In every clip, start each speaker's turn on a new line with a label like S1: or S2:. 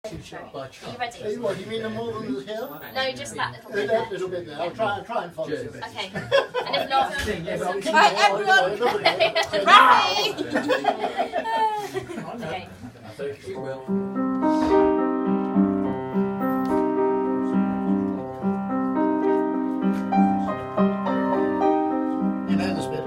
S1: Are you ready?
S2: What, you mean the more than the hill?
S1: No, just that little bit.
S2: That little bit there. I'll try and follow you.
S1: Okay. And if not,
S2: Right, everyone!
S1: okay.
S2: You know this bit.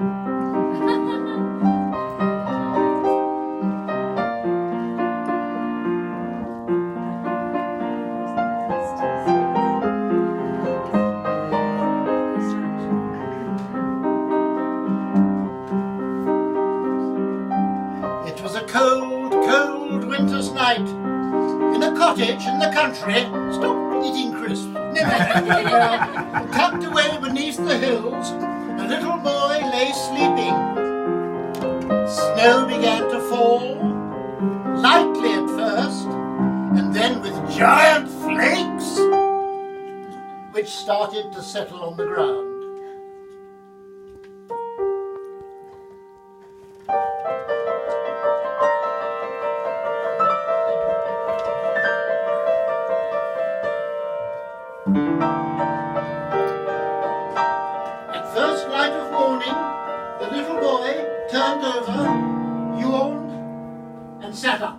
S2: It was a cold, cold winter's night in a cottage in the country. Stop eating crisps. Never. Tucked away beneath the hills, a little boy lay sleeping. Snow began to fall, lightly at first, and then with giant flakes, which started to settle on the ground. At first light of morning, the little boy turned over, yawned, and sat up.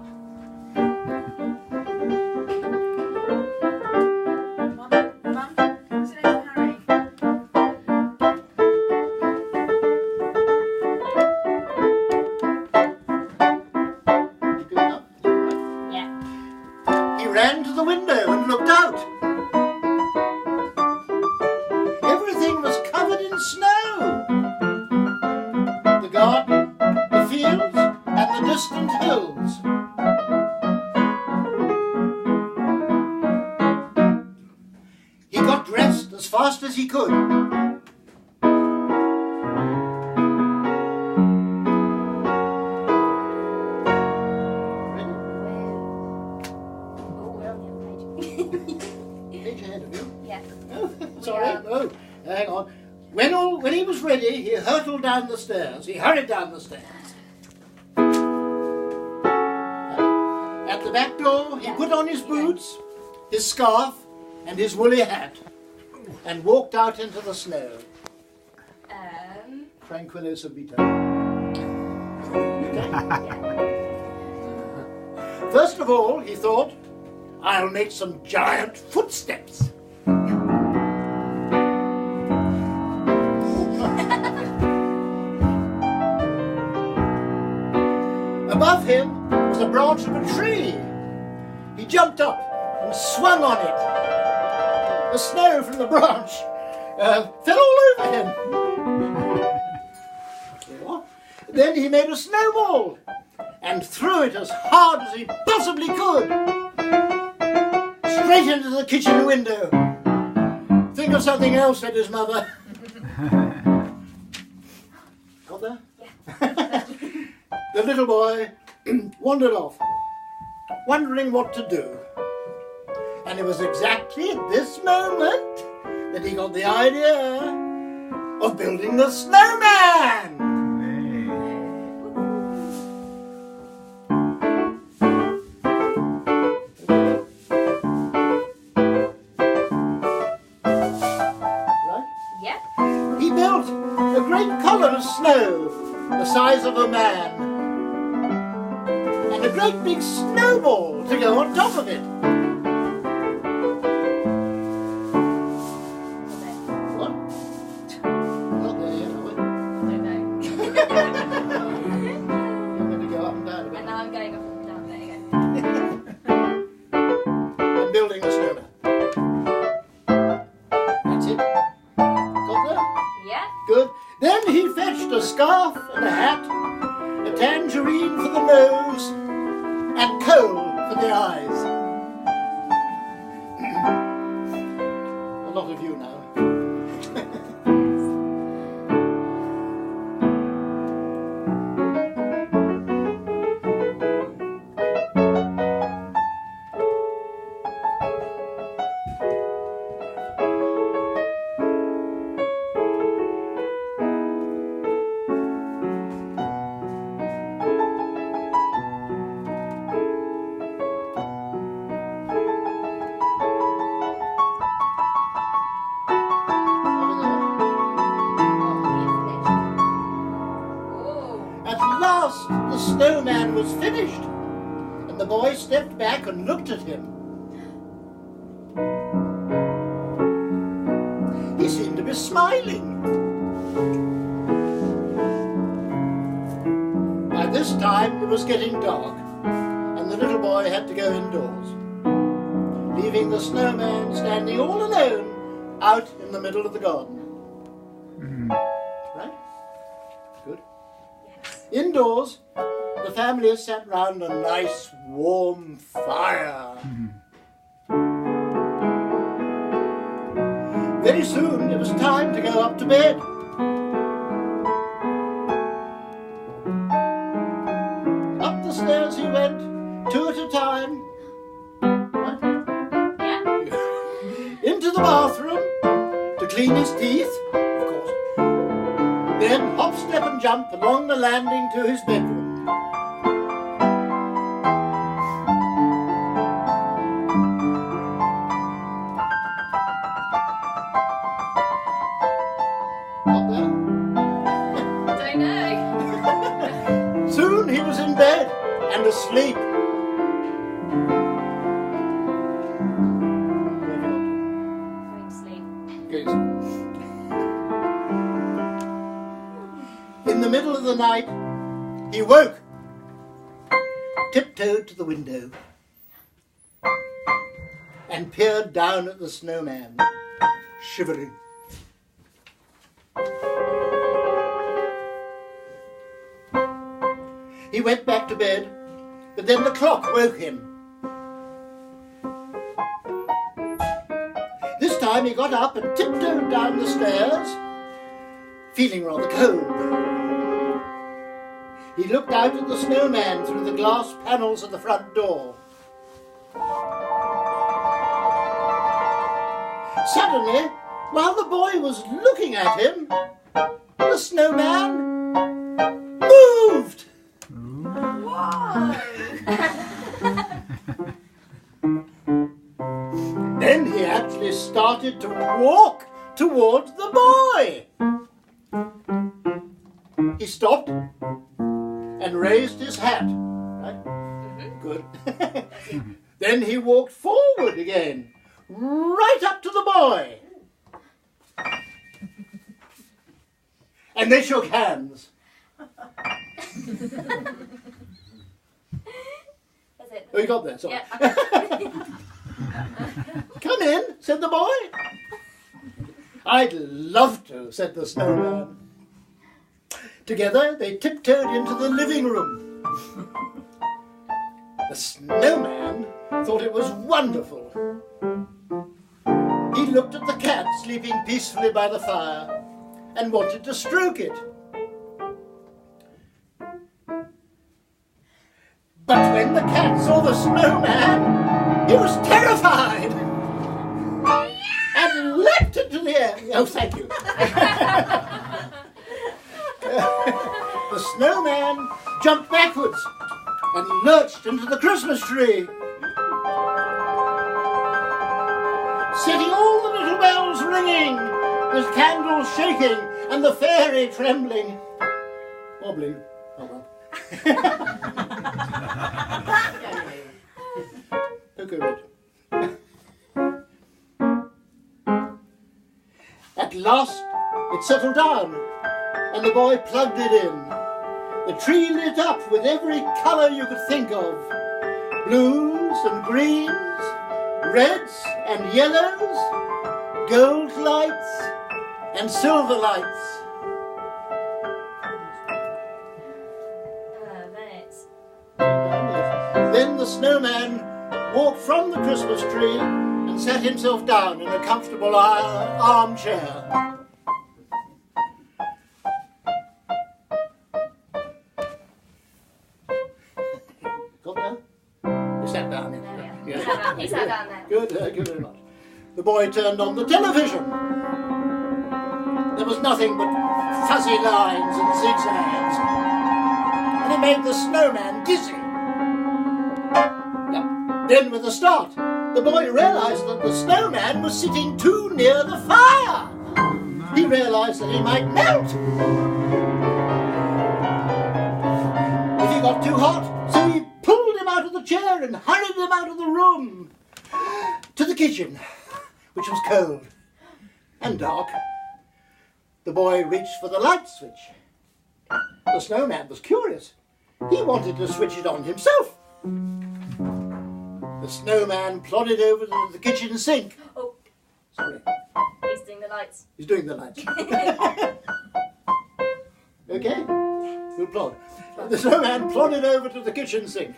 S2: Good enough?
S1: Yeah.
S2: He ran to the window and looked out. Everything was covered in snow. The garden, the fields, and the distant hills. He got dressed as fast as he could. Ready?
S1: Oh, we're on the other page.
S2: Page ahead of you.
S1: Yeah.
S2: Oh, sorry. Oh, hang on. When he was ready, he hurtled down the stairs. He hurried down the stairs. At the back door, he put on his boots, his scarf, and his woolly hat, and walked out into the snow. Tranquillo subito. First of all, he thought, I'll make some giant footsteps. Above him was a branch of a tree. He jumped up and swung on it. The snow from the branch fell all over him. Then he made a snowball and threw it as hard as he possibly could, straight into the kitchen window. Think of something else, said his mother. Got there?
S1: Yeah.
S2: The little boy wandered off, wondering what to do. And it was exactly at this moment that he got the idea of building the snowman. Right?
S1: Yeah.
S2: He built a great column of snow the size of a man, and a great big snowball to go on top of it. What? Not there yet, are we?
S1: Don't know.
S2: You're going to go up and down a bit.
S1: And now I'm going up and down. There you go.
S2: And building a snowman. That's it. Got there?
S1: Yeah.
S2: Good. Then he fetched a scarf and a hat, a tangerine for the nose, and coal for the eyes. A lot of you now. was finished, and the boy stepped back and looked at him. He seemed to be smiling. By this time it was getting dark, and the little boy had to go indoors, leaving the snowman standing all alone out in the middle of the garden. Right? Good.
S1: Yes.
S2: Indoors, the family sat round a nice warm fire. Very soon it was time to go up to bed. Up the stairs he went, two at a time. Right?
S1: Yeah.
S2: Into the bathroom to clean his teeth, of course. Then hop, step and jump along the landing to his bedroom. Got there?
S1: Don't know.
S2: Soon he was in bed and asleep.
S1: Going to sleep.
S2: Good. In the middle of the night, he woke, tiptoed to the window, and peered down at the snowman, shivering. He went back to bed, but then the clock woke him. This time he got up and tiptoed down the stairs, feeling rather cold. He looked out at the snowman through the glass panels of the front door. Suddenly, while the boy was looking at him, the snowman moved.
S1: Whoa!
S2: Then he actually started to walk towards the boy. He stopped and raised his hat. Right? Good. Then he walked forward again, right up to the boy. And they shook hands.
S1: That's it.
S2: Oh, you got there, sorry.
S1: Yeah.
S2: Come in, said the boy. I'd love to, said the snowman. Together they tiptoed into the living room. The snowman thought it was wonderful. He looked at the cat sleeping peacefully by the fire and wanted to stroke it. But when the cat saw the snowman, he was terrified and leapt into the air. Oh, thank you. The snowman jumped backwards and lurched into the Christmas tree, setting all the little bells ringing, the candles shaking, and the fairy trembling. Wobbling. Oh well. Okay, right. At last it settled down and the boy plugged it in. The tree lit up with every colour you could think of. Blues and greens, reds and yellows, gold lights and silver lights. Then the snowman walked from the Christmas tree and sat himself down in a comfortable armchair. Got there? You sat down in there.
S1: Yeah. He sat down there.
S2: Good, good very much. The boy turned on the television. There was nothing but fuzzy lines and zigzags, and it made the snowman dizzy. Then with a start, the boy realised that the snowman was sitting too near the fire. He realised that he might melt. If he got too hot, So he pulled him out of the chair and hurried him out of the room to the kitchen, which was cold and dark. The boy reached for the light switch. The snowman was curious. He wanted to switch it on himself. The snowman plodded over to the kitchen sink.
S1: Oh,
S2: Sorry,
S1: he's doing the lights.
S2: he's doing the lights. Okay, good plod. The snowman plodded over to the kitchen sink,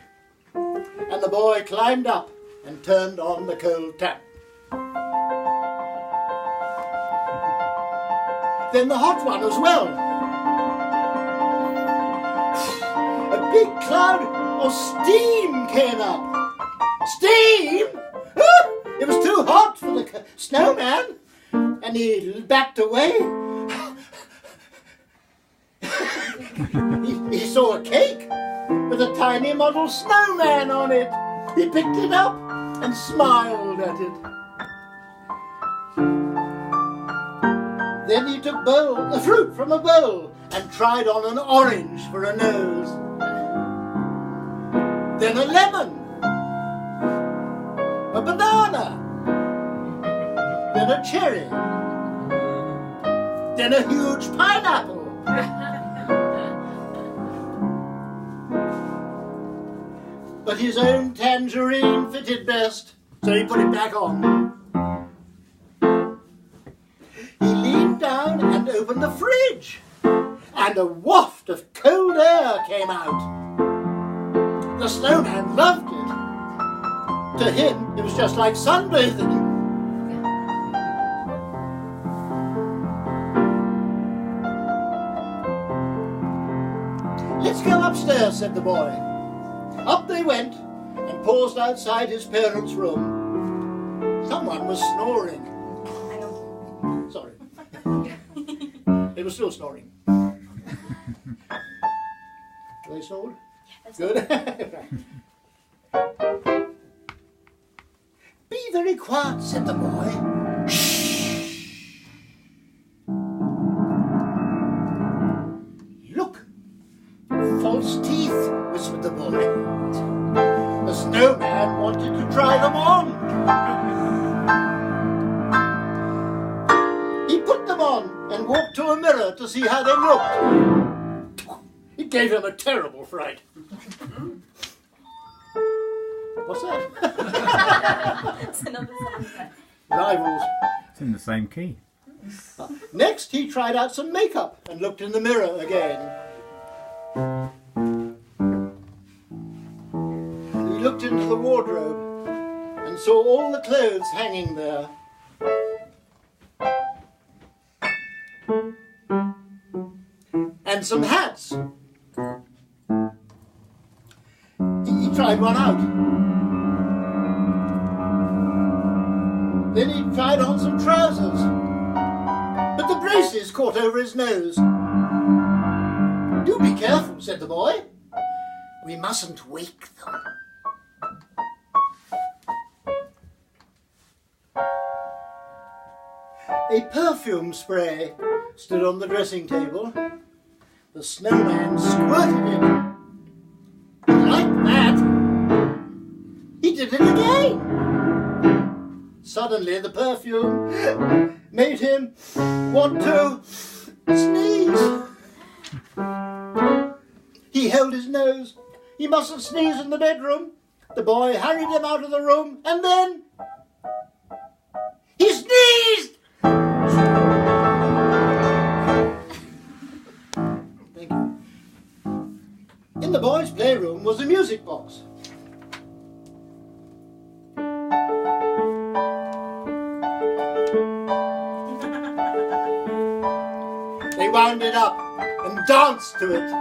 S2: and the boy climbed up and turned on the cold tap. Then the hot one as well. A big cloud of steam came up. Steam? Ah, it was too hot for the snowman, and he backed away. He saw a cake with a tiny model snowman on it. He picked it up and smiled at it. Then he took the fruit from a bowl and tried on an orange for a nose. Then a lemon, a banana, then a cherry, then a huge pineapple. But his own tangerine fitted best, so he put it back on. He leaned down and opened the fridge, and a waft of cold air came out. The snowman loved it. To him, it was just like sunbathing. "Let's go upstairs," said the boy. Up they went and paused outside his parents' room. Someone was snoring.
S1: Hang on.
S2: Sorry. They were still snoring. Were they snored? Good. "Be very quiet," said the boy. "Shh. Look, false teeth," whispered the boy. The snowman wanted to try them on. He put them on and walked to a mirror to see how they looked. It gave him a terrible fright. What's that?
S1: It's another sound effect.
S2: Rivals.
S3: It's in the same key.
S2: Next, he tried out some makeup and looked in the mirror again. He looked into the wardrobe and saw all the clothes hanging there. And some hats. He tried one out. Then he tried on some trousers. But the braces caught over his nose. "Do be careful," said the boy. "We mustn't wake them." A perfume spray stood on the dressing table. The snowman squirted it. Like that, he did it again. Suddenly the perfume made him want to sneeze. He held his nose. He mustn't sneeze in the bedroom. The boy hurried him out of the room, and then he sneezed! Thank you. In the boys' playroom was a music box. They wound it up and danced to it.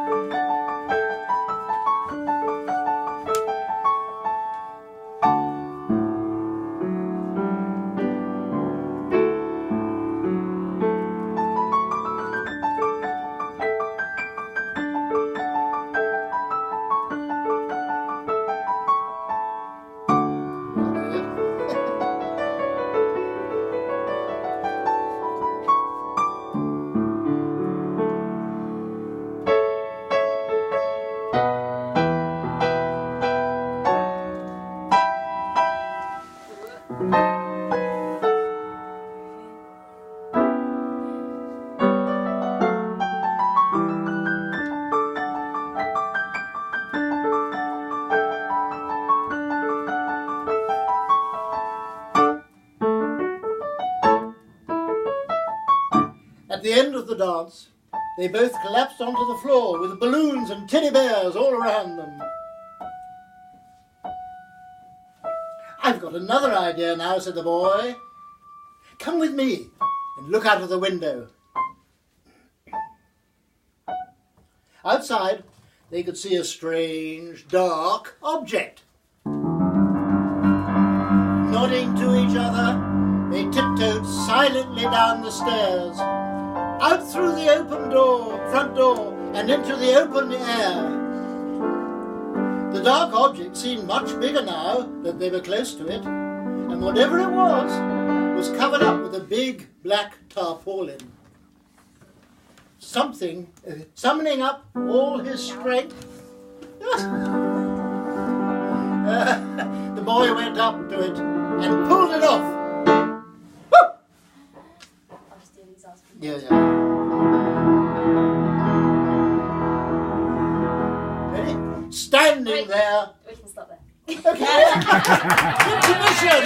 S2: At the end of the dance, they both collapsed onto the floor with balloons and teddy bears all around them. "I've got another idea now," said the boy. "Come with me and look out of the window." Outside, they could see a strange, dark object. Nodding to each other, they tiptoed silently down the stairs, out through the open front door, and into the open air. The dark object seemed much bigger now that they were close to it, and whatever it was covered up with a big black tarpaulin. Something, summoning up all his strength, the boy went up to it and pulled it off. Yeah. Ready? Standing there.
S1: We can stop there.
S2: Okay. Intermission.